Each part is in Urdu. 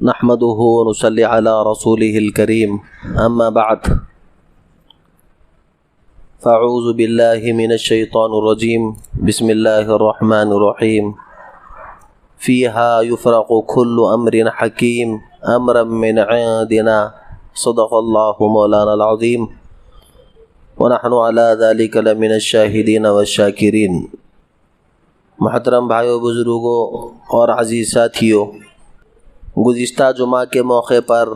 نحمده ونصلي على رسوله الكريم أما بعد فأعوذ بالله من الشيطان الرجيم بسم الله الرحمن الرحيم فيها يفرق كل أمر حكيم أمرا من عندنا صدق الله مولانا العظيم ونحن على ذلك لمن الشاهدين والشاكرين۔ محترم بھائیو، بزرگوں اور عزیز ساتھیوں، گزشتہ جمعہ کے موقع پر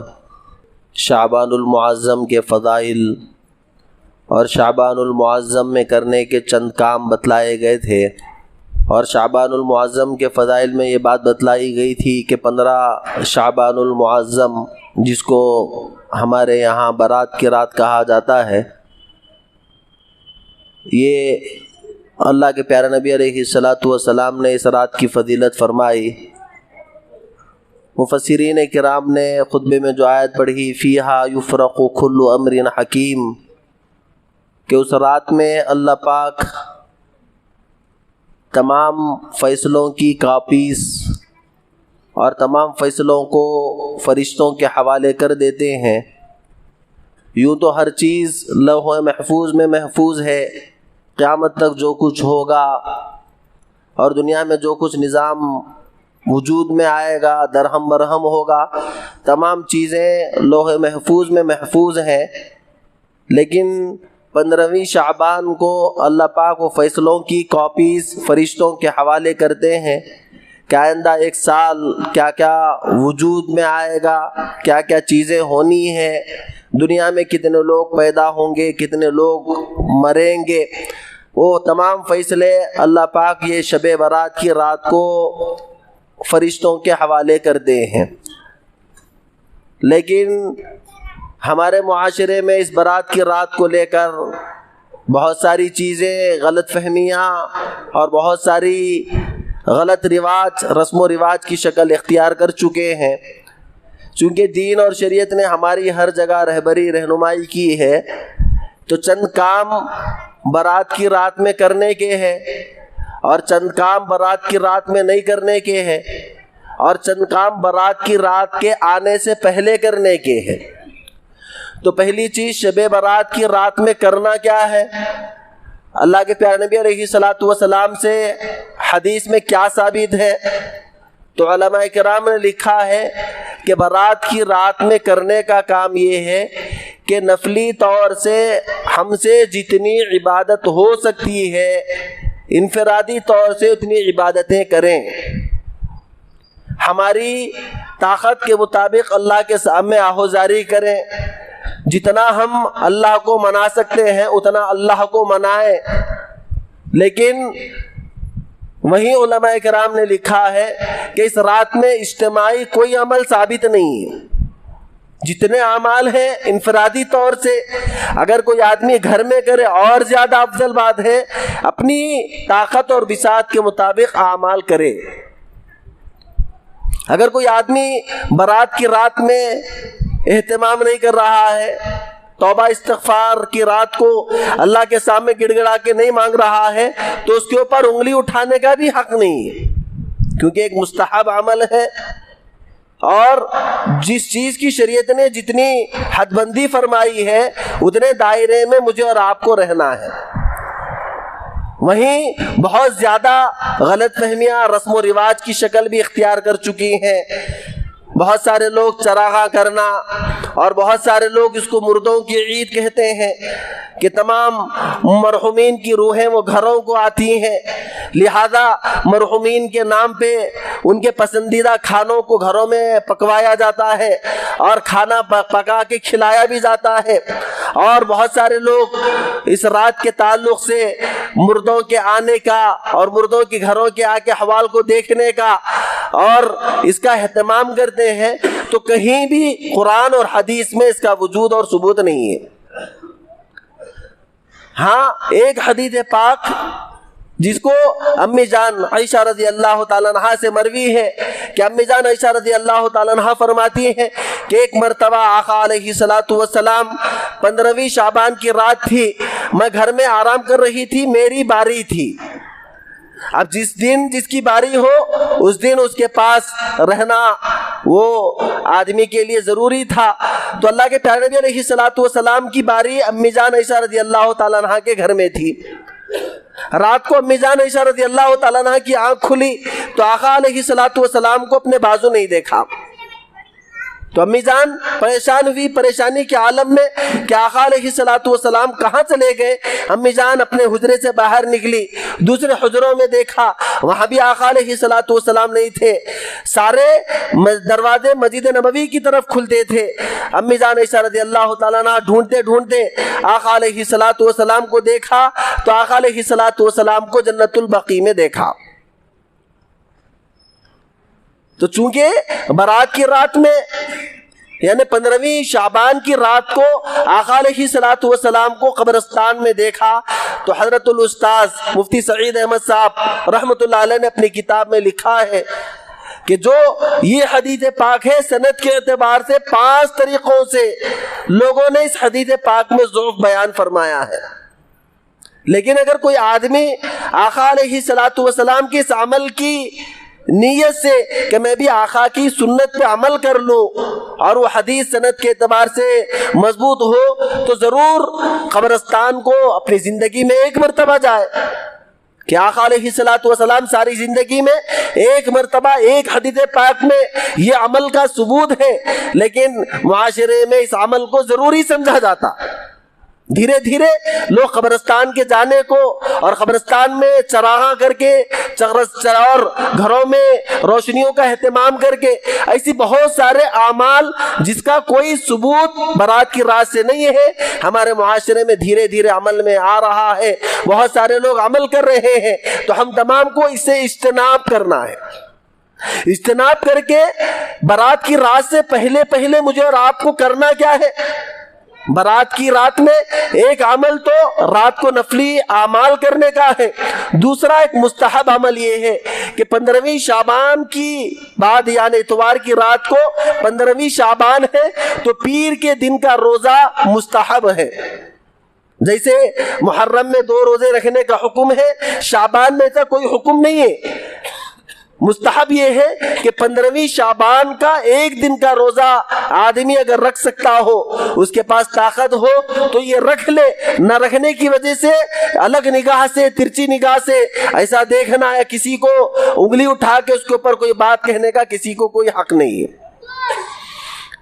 شعبان المعظم کے فضائل اور شعبان المعظم میں کرنے کے چند کام بتلائے گئے تھے، اور شعبان المعظم کے فضائل میں یہ بات بتلائی گئی تھی کہ 15 شعبان المعظم، جس کو ہمارے یہاں برات کی رات کہا جاتا ہے، یہ اللہ کے پیارے نبی علیہ السلام نے اس رات کی فضیلت فرمائی۔ مفسرین کرام نے خطبے میں جو آیت پڑھی فیہا یفرق کل امر حکیم، کہ اس رات میں اللہ پاک تمام فیصلوں کی کاپیز اور تمام فیصلوں کو فرشتوں کے حوالے کر دیتے ہیں۔ یوں تو ہر چیز لوح محفوظ میں محفوظ ہے، قیامت تک جو کچھ ہوگا اور دنیا میں جو کچھ نظام وجود میں آئے گا درہم برہم ہوگا، تمام چیزیں لوح محفوظ میں محفوظ ہیں، لیکن 15ویں شعبان کو اللہ پاک وہ فیصلوں کی کاپیز فرشتوں کے حوالے کرتے ہیں کہ آئندہ ایک سال کیا کیا وجود میں آئے گا، کیا کیا چیزیں ہونی ہیں، دنیا میں کتنے لوگ پیدا ہوں گے، کتنے لوگ مریں گے، وہ تمام فیصلے اللہ پاک یہ شب برات کی رات کو فرشتوں کے حوالے کرتے ہیں۔ لیکن ہمارے معاشرے میں اس برات کی رات کو لے کر بہت ساری چیزیں، غلط فہمیاں اور بہت ساری غلط رواج، رسم و رواج کی شکل اختیار کر چکے ہیں۔ چونکہ دین اور شریعت نے ہماری ہر جگہ رہبری رہنمائی کی ہے، تو چند کام برات کی رات میں کرنے کے ہیں اور چند کام برات کی رات میں نہیں کرنے کے ہیں، اور چند کام برات کی رات کے آنے سے پہلے کرنے کے ہیں۔ تو پہلی چیز شب برات کی رات میں کرنا کیا ہے؟ اللہ کے پیارے نبی علیہ السلام سے حدیث میں کیا ثابت ہے؟ تو علماء کرام نے لکھا ہے کہ برات کی رات میں کرنے کا کام یہ ہے کہ نفلی طور سے ہم سے جتنی عبادت ہو سکتی ہے، انفرادی طور سے اتنی عبادتیں کریں، ہماری طاقت کے مطابق اللہ کے سامنے آہوزاری کریں، جتنا ہم اللہ کو منا سکتے ہیں اتنا اللہ کو منائیں۔ لیکن وہیں علماء کرام نے لکھا ہے کہ اس رات میں اجتماعی کوئی عمل ثابت نہیں ہے۔ جتنے اعمال ہیں انفرادی طور سے اگر کوئی آدمی گھر میں کرے اور زیادہ افضل بات ہے، اپنی طاقت اور بساط کے مطابق اعمال کرے۔ اگر کوئی آدمی برات کی رات میں اہتمام نہیں کر رہا ہے، توبہ استغفار کی رات کو اللہ کے سامنے گڑ گڑا کے نہیں مانگ رہا ہے، تو اس کے اوپر انگلی اٹھانے کا بھی حق نہیں ہے، کیونکہ ایک مستحب عمل ہے، اور جس چیز کی شریعت نے جتنی حد بندی فرمائی ہے اتنے دائرے میں مجھے اور آپ کو رہنا ہے۔ وہیں بہت زیادہ غلط فہمیاں رسم و رواج کی شکل بھی اختیار کر چکی ہیں۔ بہت سارے لوگ چراغاں کرنا، اور بہت سارے لوگ اس کو مردوں کی عید کہتے ہیں کہ تمام مرحومین کی روحیں وہ گھروں کو آتی ہیں، لہذا مرحومین کے نام پہ ان کے پسندیدہ کھانوں کو گھروں میں پکوایا جاتا ہے اور کھانا پکا کے کھلایا بھی جاتا ہے، اور بہت سارے لوگ اس رات کے تعلق سے مردوں کے آنے کا اور مردوں کے گھروں کے آ کے حوال کو دیکھنے کا اور اس کا اہتمام کرتے ہیں، تو کہیں بھی قرآن اور حدیث میں اس کا وجود اور ثبوت نہیں ہے۔ ہاں، ایک حدیث پاک جس کو امی جان عائشہ رضی اللہ تعالیٰ عنہ سے مروی ہے کہ امی جان عائشہ رضی اللہ تعالیٰ عنہ فرماتی ہیں کہ ایک مرتبہ آقا علیہ السلام 15ویں شعبان کی رات تھی، میں گھر میں آرام کر رہی تھی، میری باری تھی۔ اب جس دن جس کی باری ہو اس دن اس کے پاس رہنا وہ آدمی کے لیے ضروری تھا. تو اللہ کے پیارے نبی علیہ الصلوۃ والسلام کی باری امی جان عائشہ رضی اللہ تعالیٰ عنہ کے گھر میں تھی. رات کو امی جان عائشہ رضی اللہ تعالیٰ عنہ کی آنکھ کھلی تو آقا علیہ الصلوۃ والسلام کو اپنے بازو نہیں دیکھا. تو امی جان پریشان ہوئی, پریشانی کے عالم میں کہ آقا علیہ الصلوۃ والسلام کہاں چلے گئے. امی جان اپنے حجرے سے باہر نکلی, دوسرے حجروں میں دیکھا, وہاں بھی آقا علیہ الصلوۃ والسلام نہیں تھے. سارے دروازے مسجد نبوی کی طرف کھلتے تھے. امی جان عائشہ رضی اللہ تعالیٰ عنہ ڈھونڈتے ڈھونڈتے آقا علیہ الصلوۃ والسلام کو دیکھا تو آقا علیہ الصلوۃ والسلام کو جنت البقیع میں دیکھا. تو چونکہ برات کی رات میں یعنی 15ویں شعبان کی رات کو آقا علیہ الصلوۃ والسلام کو قبرستان میں دیکھا تو حضرت الاستاذ مفتی سعید احمد صاحب رحمۃ اللہ علیہ نے اپنی کتاب میں لکھا ہے کہ جو یہ حدیث پاک ہے سند کے اعتبار سے 5 طریقوں سے لوگوں نے اس حدیث پاک میں ضعف بیان فرمایا ہے. لیکن اگر کوئی آدمی آقا علیہ الصلوۃ والسلام کے اس عمل کی نیت سے کہ میں بھی آقا کی سنت پہ عمل کر لوں اور وہ حدیث سند کے اعتبار سے مضبوط ہو تو ضرور قبرستان کو اپنی زندگی میں ایک مرتبہ جائے. کہ آقا علیہ الصلوۃ والسلام ساری زندگی میں ایک مرتبہ ایک حدیث پاک میں یہ عمل کا ثبوت ہے, لیکن معاشرے میں اس عمل کو ضروری سمجھا جاتا. دھیرے دھیرے لوگ قبرستان کے جانے کو اور قبرستان میں چراغاں کر کے اور گھروں میں روشنیوں کا اہتمام کر کے ایسی بہت سارے اعمال جس کا کوئی ثبوت برات کی رات سے نہیں ہے ہمارے معاشرے میں دھیرے دھیرے عمل میں آ رہا ہے. بہت سارے لوگ عمل کر رہے ہیں تو ہم تمام کو اس سے اجتناب کرنا ہے. اجتناب کر کے برات کی رات سے پہلے پہلے مجھے اور آپ کو کرنا کیا ہے. برات کی رات میں ایک عمل تو رات کو نفلی اعمال کرنے کا ہے, دوسرا ایک مستحب عمل یہ ہے کہ 15ویں شعبان کی بعد یعنی اتوار کی رات کو 15ویں شعبان ہے تو پیر کے دن کا روزہ مستحب ہے. جیسے محرم میں 2 روزے رکھنے کا حکم ہے, شعبان میں ایسا کوئی حکم نہیں ہے. مستحب یہ ہے کہ 15ویں شعبان کا ایک دن کا روزہ آدمی اگر رکھ سکتا ہو, اس کے پاس طاقت ہو تو یہ رکھ لے. نہ رکھنے کی وجہ سے الگ نگاہ سے, ترچی نگاہ سے ایسا دیکھنا یا کسی کو انگلی اٹھا کے اس کے اوپر کوئی بات کہنے کا کسی کو کوئی حق نہیں ہے.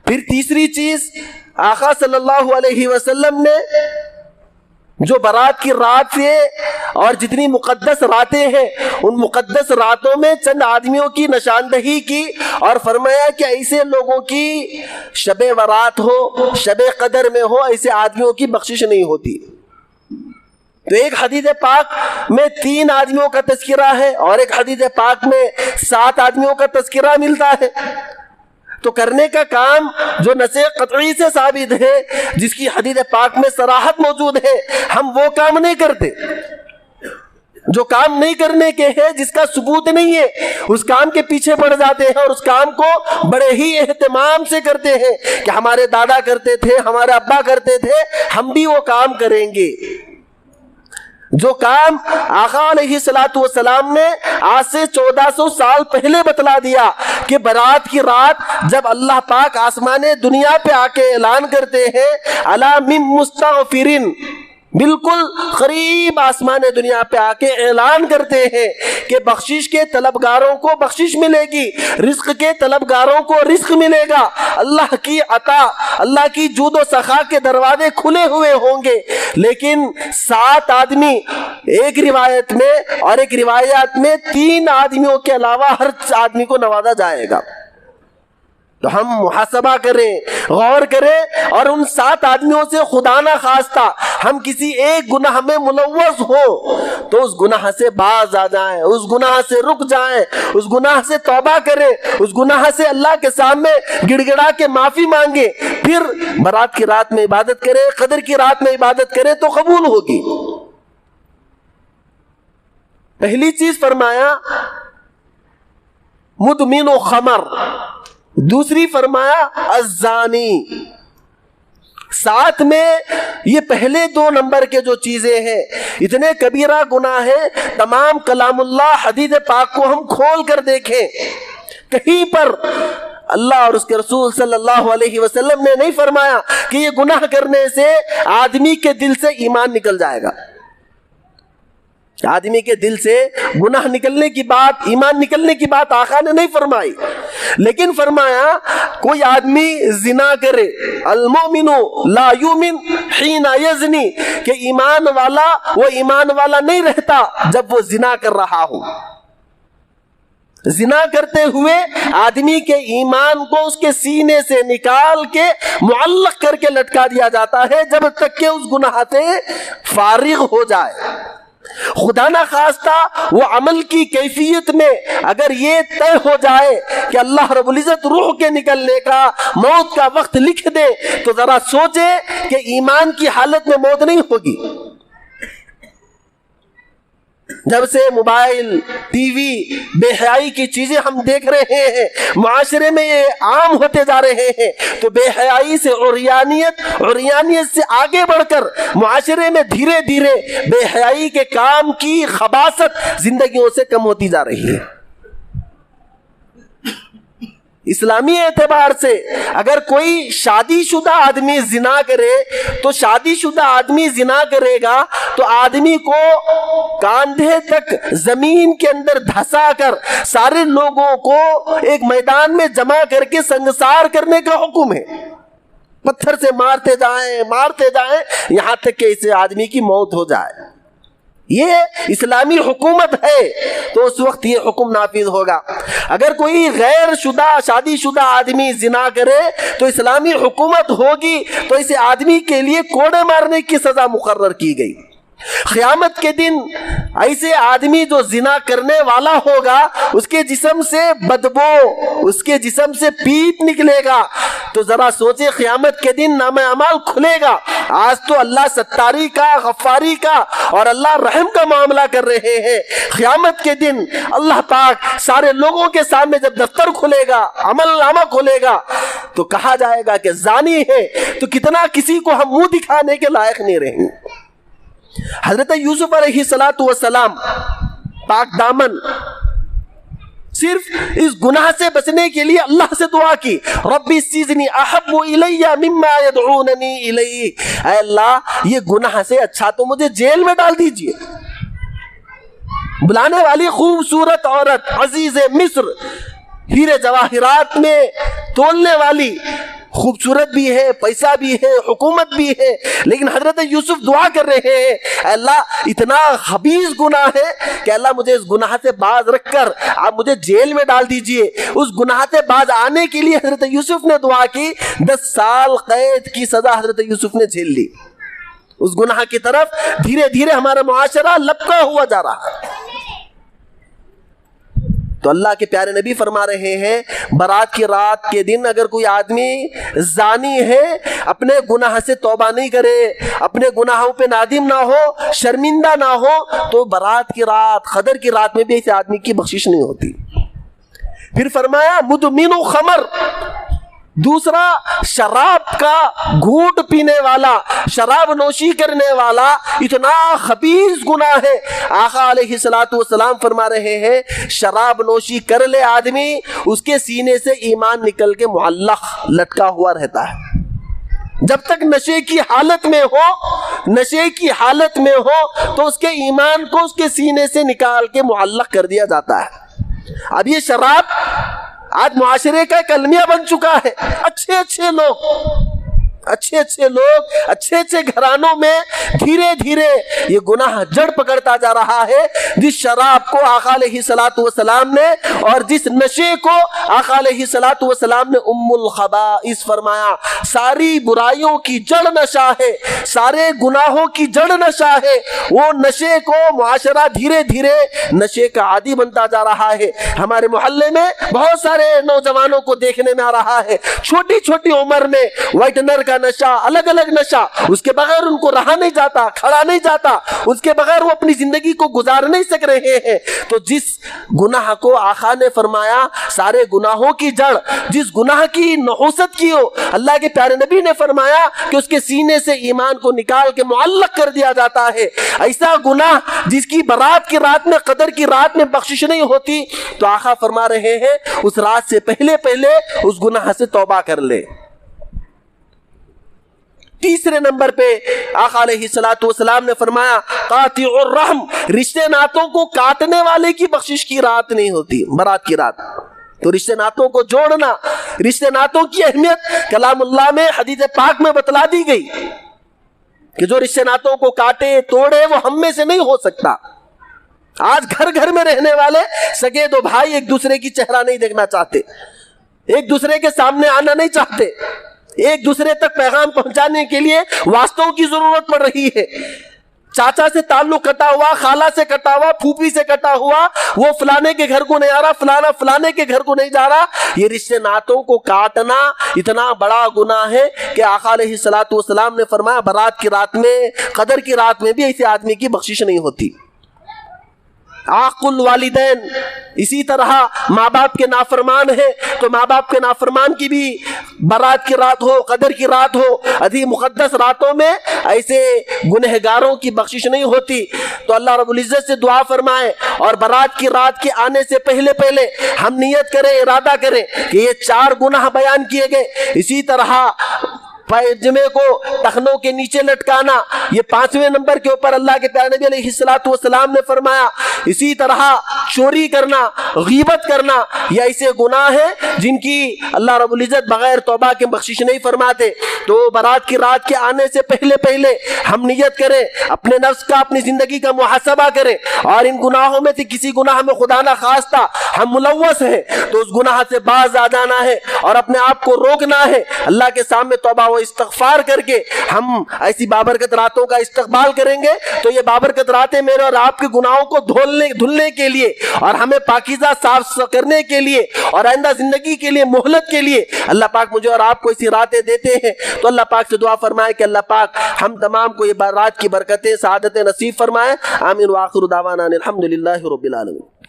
پھر تیسری چیز آقا صلی اللہ علیہ وسلم نے جو برات کی رات سے اور جتنی مقدس راتیں ہیں ان مقدس راتوں میں چند آدمیوں کی نشاندہی کی اور فرمایا کہ ایسے لوگوں کی شب برات ہو, شب قدر میں ہو, ایسے آدمیوں کی بخشش نہیں ہوتی. تو ایک حدیث پاک میں 3 آدمیوں کا تذکرہ ہے اور ایک حدیث پاک میں 7 آدمیوں کا تذکرہ ملتا ہے. تو کرنے کا کام جو نص قطعی سے ثابت ہے, جس کی حدیث پاک میں صراحت موجود ہے, ہم وہ کام نہیں کرتے. جو کام نہیں کرنے کے ہیں, جس کا ثبوت نہیں ہے, اس کام کے پیچھے پڑ جاتے ہیں اور اس کام کو بڑے ہی اہتمام سے کرتے ہیں کہ ہمارے دادا کرتے تھے, ہمارے ابا کرتے تھے, ہم بھی وہ کام کریں گے. جو کام آقا علیہ الصلوۃ والسلام نے آج سے 1400 سال پہلے بتلا دیا کہ برات کی رات جب اللہ پاک آسمان دنیا پہ آ کے اعلان کرتے ہیں الا من مستغفرین, بالکل قریب آسمان دنیا پہ آ کے اعلان کرتے ہیں کہ بخشش کے طلبگاروں کو بخشش ملے گی, رزق کے طلبگاروں کو رزق ملے گا, اللہ کی عطا, اللہ کی جود و سخا کے دروازے کھلے ہوئے ہوں گے. لیکن 7 آدمی ایک روایت میں اور ایک روایات میں 3 آدمیوں کے علاوہ ہر آدمی کو نوازا جائے گا. تو ہم محاسبہ کریں, غور کریں اور ان 7 آدمیوں سے خدا نہ خواستہ ہم کسی ایک گناہ میں ملوث ہو تو اس گناہ سے باز آ جائیں, اس گناہ سے رک جائیں, اس گناہ سے توبہ کریں, اس گناہ سے اللہ کے سامنے گڑ گڑا کے معافی مانگیں, پھر برات کی رات میں عبادت کریں, قدر کی رات میں عبادت کریں تو قبول ہوگی. پہلی چیز فرمایا مدمن و خمر, دوسری فرمایا الزانی. ساتھ میں یہ پہلے 2 نمبر کے جو چیزیں ہیں اتنے کبیرہ گناہ ہیں, تمام کلام اللہ حدیث پاک کو ہم کھول کر دیکھیں, کہیں پر اللہ اور اس کے رسول صلی اللہ علیہ وسلم نے نہیں فرمایا کہ یہ گناہ کرنے سے آدمی کے دل سے ایمان نکل جائے گا. آدمی کے دل سے گناہ نکلنے کی بات، ایمان نکلنے کی بات آقا نے نہیں فرمائی، لیکن فرمایا کوئی آدمی زنا کرے، المؤمن لا یؤمن حین یزنی، کہ ایمان والا وہ ایمان والا نہیں رہتا جب وہ زنا کر رہا ہو. زنا کرتے ہوئے آدمی کے ایمان کو اس کے سینے سے نکال کے معلق کر کے لٹکا دیا جاتا ہے جب تک کہ اس گناہ سے فارغ ہو جائے. خدا نہ خواستہ وہ عمل کی کیفیت میں اگر یہ طے ہو جائے کہ اللہ رب العزت روح کے نکلنے کا، موت کا وقت لکھ دے، تو ذرا سوچے کہ ایمان کی حالت میں موت نہیں ہوگی. جب سے موبائل، ٹی وی، بے حیائی کی چیزیں ہم دیکھ رہے ہیں، معاشرے میں یہ عام ہوتے جا رہے ہیں، تو بے حیائی سے عریانیت سے آگے بڑھ کر معاشرے میں دھیرے دھیرے بے حیائی کے کام کی خباثت زندگیوں سے کم ہوتی جا رہی ہے. اسلامی اعتبار سے اگر کوئی شادی شدہ آدمی زنا کرے تو شادی شدہ آدمی زنا کرے گا تو آدمی کو کاندھے تک زمین کے اندر دھسا کر سارے لوگوں کو ایک میدان میں جمع کر کے سنگسار کرنے کا حکم ہے. پتھر سے مارتے جائیں یہاں تک کہ اس آدمی کی موت ہو جائے. یہ اسلامی حکومت ہے تو اس وقت یہ حکم نافذ ہوگا. اگر کوئی غیر شادی شدہ آدمی زنا کرے تو اسلامی حکومت ہوگی تو اس آدمی کے لیے کوڑے مارنے کی سزا مقرر کی گئی. قیامت کے دن ایسے آدمی جو زنا کرنے والا ہوگا اس کے جسم سے بدبو، اس کے جسم سے پیپ نکلے گا، تو ذرا سوچے قیامت کے دن نامہ اعمال کھلے گا. آج تو اللہ ستاری کا، غفاری کا اور اللہ رحم کا معاملہ کر رہے ہیں. قیامت کے دن اللہ پاک سارے لوگوں کے سامنے جب دفتر کھلے گا، عمل نامہ کھلے گا، تو کہا جائے گا کہ زانی ہے، تو کتنا کسی کو ہم منہ دکھانے کے لائق نہیں رہیں گے. حضرت یوسف علیہ السلام پاک دامن صرف اس گناہ سے بچنے کے لیے اللہ سے دعا کی، ربی السجن احب الی مما یدعوننی الیہ، اے اللہ یہ گناہ سے اچھا تو مجھے جیل میں ڈال دیجئے. بلانے والی خوبصورت عورت، عزیز مصر، ہیرے جواہرات میں تولنے والی، خوبصورت بھی ہے، پیسہ بھی ہے، حکومت بھی ہے، لیکن حضرت یوسف دعا کر رہے ہیں اے اللہ اتنا خبیث گناہ ہے کہ اللہ مجھے اس گناہ سے باز رکھ کر آپ مجھے جیل میں ڈال دیجئے. اس گناہ سے باز آنے کے لیے حضرت یوسف نے دعا کی. 10 سال قید کی سزا حضرت یوسف نے جھیل لی. اس گناہ کی طرف دھیرے دھیرے ہمارا معاشرہ لپکا ہوا جا رہا ہے. تو اللہ کے پیارے نبی فرما رہے ہیں برات کی رات کے دن اگر کوئی آدمی زانی ہے، اپنے گناہ سے توبہ نہیں کرے، اپنے گناہوں پہ نادم نہ ہو، شرمندہ نہ ہو، تو برات کی رات، قدر کی رات میں بھی ایسے آدمی کی بخشش نہیں ہوتی. پھر فرمایا مدمن خمر، دوسرا شراب کا گھونٹ پینے والا، شراب نوشی کرنے والا اتنا خبیث گناہ ہے. آقا علیہ السلام فرما رہے ہیں شراب نوشی کر لے آدمی، اس کے سینے سے ایمان نکل کے معلق لٹکا ہوا رہتا ہے. جب تک نشے کی حالت میں ہو تو اس کے ایمان کو اس کے سینے سے نکال کے معلق کر دیا جاتا ہے. اب یہ شراب آج معاشرے کا ایک المیہ بن چکا ہے. اچھے لوگ اچھے گھرانوں میں دھیرے دھیرے یہ گناہ جڑ پکڑتا جا رہا ہے. جس شراب کو آقا علیہ السلام نے اور جس نشے کو آقا علیہ السلام نے ام الخبائث فرمایا، ساری برائیوں کی جڑ نشہ ہے، سارے گناہوں کی جڑ نشہ ہے. وہ نشے کو معاشرہ دھیرے دھیرے نشے کا عادی بنتا جا رہا ہے. ہمارے محلے میں بہت سارے نوجوانوں کو دیکھنے میں آ رہا ہے چھوٹی چھوٹی عمر میں وائٹنر کا کا نشہ، الگ الگ نشہ، اس کے بغیر ان کو رہا نہیں جاتا، کھڑا نہیں جاتا، اس کے بغیر وہ اپنی زندگی کو گزار نہیں سک رہے ہیں۔ تو جس گناہ کو آقا نے فرمایا سارے گناہوں کی جڑ، جس گناہ کی نحوست کی ہو، اللہ کے پیارے نبی نے فرمایا کہ اس کے سینے سے ایمان کو نکال کے معلق کر دیا جاتا ہے۔ ایسا گناہ جس کی برات کی رات میں، قدر کی رات میں بخشش نہیں ہوتی، تو آقا فرما رہے ہیں اس رات سے پہلے اس گناہ سے توبہ کر لے۔ تیسرے نمبر پہ آقا علیہ السلام نے فرمایا قاطع الرحم، رشتے ناتوں کو کاٹنے والے کی بخشش کی رات نہیں ہوتی، برات کی رات۔ تو رشتے ناتوں کو جوڑنا، رشتے ناتوں کی اہمیت کلام اللہ میں، حدیث پاک میں بتلا دی گئی کہ جو رشتے ناتوں کو کاٹے توڑے وہ ہم میں سے نہیں ہو سکتا۔ آج گھر گھر میں رہنے والے سگے دو بھائی ایک دوسرے کی چہرہ نہیں دیکھنا چاہتے، ایک دوسرے کے سامنے آنا نہیں چاہتے، ایک دوسرے تک پیغام پہنچانے کے لیے واسطوں کی ضرورت پڑ رہی ہے۔ چاچا سے تعلق کٹا ہوا، خالہ سے کٹا ہوا، پھوپھی سے کٹا ہوا، وہ فلانے کے گھر کو نہیں آ رہا، فلانا فلانے کے گھر کو نہیں جا رہا۔ یہ رشتے ناتوں کو کاٹنا اتنا بڑا گناہ ہے کہ آقا علیہ السلام نے فرمایا برات کی رات میں، قدر کی رات میں بھی ایسے آدمی کی بخشش نہیں ہوتی۔ عاق الوالدین، اسی طرح ماں باپ کے نافرمان ہیں تو ماں باپ کے نافرمان کی بھی برات کی رات ہو، قدر کی رات ہو، عظیم مقدس راتوں میں ایسے گنہگاروں کی بخشش نہیں ہوتی۔ تو اللہ رب العزت سے دعا فرمائے اور برات کی رات کے آنے سے پہلے ہم نیت کریں، ارادہ کریں کہ یہ 4 گناہ بیان کیے گئے، اسی طرح پائجمے کو ٹخنوں کے نیچے لٹکانا، یہ 5ویں نمبر کے اوپر اللہ کے پیارے نبی علیہ السلام نے فرمایا۔ اسی طرح چوری کرنا، غیبت کرنا، یہ ایسے گناہ ہیں جن کی اللہ رب العزت بغیر توبہ کے بخشش نہیں فرماتے۔ تو برات کی رات کے آنے سے پہلے ہم نیت کریں، اپنے نفس کا، اپنی زندگی کا محاسبہ کریں، اور ان گناہوں میں سے کسی گناہ میں خدا نہ خواستہ ہم ملوث ہیں تو اس گناہ سے باز آ جانا ہے اور اپنے آپ کو روکنا ہے۔ اللہ کے سامنے توبہ و استغفار کر کے ہم ایسی بابرکت راتوں کا استقبال کریں گے تو یہ بابرکت راتیں میرے اور آپ کے گناہوں کو دھلنے کے لیے اور ہمیں پاکیزہ صاف کرنے کے لیے اور آئندہ زندگی کے لیے، مہلت کے لیے اللہ پاک مجھے اور آپ کو ایسی راتیں دیتے ہیں۔ تو اللہ پاک سے دعا فرمائے کہ اللہ پاک ہم تمام کو یہ رات کی برکتیں، سعادتیں نصیب فرمائے۔ آمین وآخر دعوانا الحمدللہ رب العالمین۔